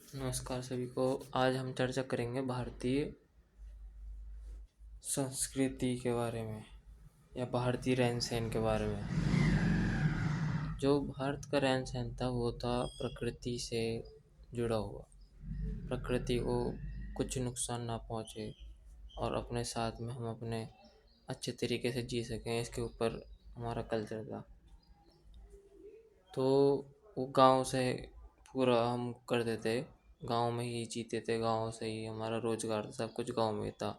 नमस्कार सभी को। आज हम चर्चा करेंगे भारतीय संस्कृति के बारे में या भारतीय रहन सहन के बारे में। जो भारत का रहन सहन था वो था प्रकृति से जुड़ा हुआ। प्रकृति को कुछ नुकसान ना पहुँचे और अपने साथ में हम अपने अच्छे तरीके से जी सकें, इसके ऊपर हमारा कल्चर था। तो वो गांव से पूरा हम करते थे, गांव में ही जीते थे, गांव से ही हमारा रोजगार था, सब कुछ गांव में था।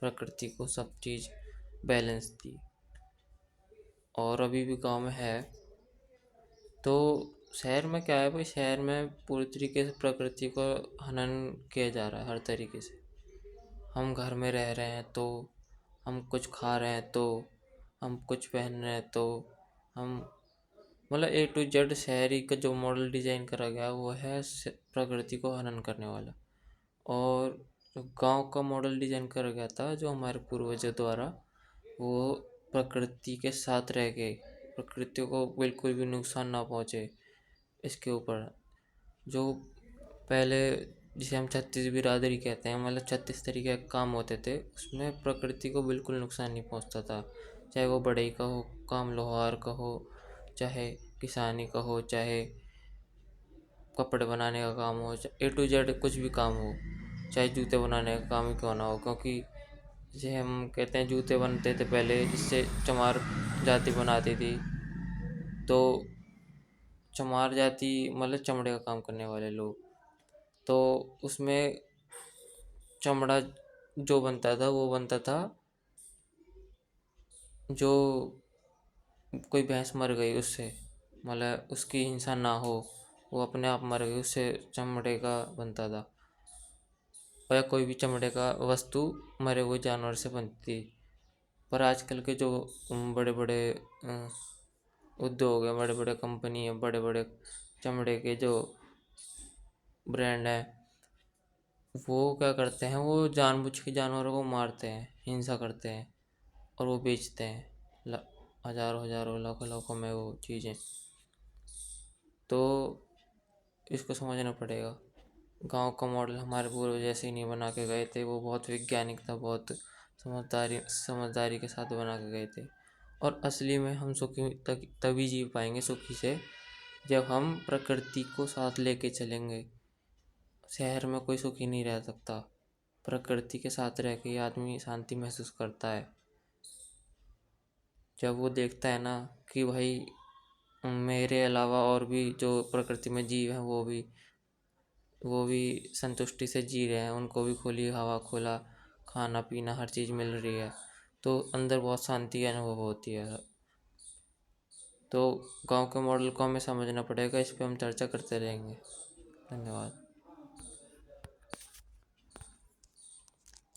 प्रकृति को सब चीज़ बैलेंस थी और अभी भी गांव में है। तो शहर में क्या है भाई, शहर में पूरी तरीके से प्रकृति को हनन किया जा रहा है हर तरीके से। हम घर में रह रहे हैं तो, हम कुछ खा रहे हैं तो, हम कुछ पहन रहे हैं तो, हम मतलब ए टू जेड शहरी का जो मॉडल डिज़ाइन करा गया वो है प्रकृति को हनन करने वाला। और जो गांव का मॉडल डिज़ाइन करा गया था जो हमारे पूर्वजों द्वारा, वो प्रकृति के साथ रह के प्रकृति को बिल्कुल भी नुकसान ना पहुंचे, इसके ऊपर जो पहले जिसे हम छत्तीस बिरादरी कहते हैं, मतलब 36 तरीके के काम होते थे, उसमें प्रकृति को बिल्कुल नुकसान नहीं पहुंचता था। चाहे वो बढ़ई का हो काम, लोहार का हो, चाहे किसानी का हो, चाहे कपड़े बनाने का काम हो, ए टू जेड कुछ भी काम हो, चाहे जूते बनाने का काम ही क्यों ना हो। क्योंकि जैसे हम कहते हैं जूते बनते थे पहले, जिससे चमार जाति बनाती थी। तो चमार जाति मतलब चमड़े का काम करने वाले लोग, तो उसमें चमड़ा जो बनता था वो बनता था, जो कोई भैंस मर गई उससे, मतलब उसकी हिंसा ना हो, वो अपने आप मर गई, उससे चमड़े का बनता था। या कोई भी चमड़े का वस्तु मरे हुए जानवर से बनती थी। पर आजकल के जो बड़े बड़े उद्योग है, बड़े बड़े कंपनी है, बड़े बड़े चमड़े के जो ब्रांड है, वो क्या करते हैं, वो जानबूझ के जानवरों को मारते हैं, हिंसा करते हैं और वो बेचते हैं हज़ारों हज़ारों लाखों लाखों में वो चीज़ें। तो इसको समझना पड़ेगा। गांव का मॉडल हमारे पूर्वज जैसे ही नहीं बना के गए थे, वो बहुत वैज्ञानिक था, बहुत समझदारी के साथ बना के गए थे। और असली में हम सुखी तभी जी पाएंगे सुखी से, जब हम प्रकृति को साथ लेके चलेंगे। शहर में कोई सुखी नहीं रह सकता, प्रकृति के साथ रह के आदमी शांति महसूस करता है। जब वो देखता है ना कि भाई मेरे अलावा और भी जो प्रकृति में जीव हैं वो भी संतुष्टि से जी रहे हैं, उनको भी खुली हवा, खुला खाना पीना, हर चीज़ मिल रही है, तो अंदर बहुत शांति अनुभव होती है। तो गांव के मॉडल को हमें समझना पड़ेगा, इस पर हम चर्चा करते रहेंगे। धन्यवाद।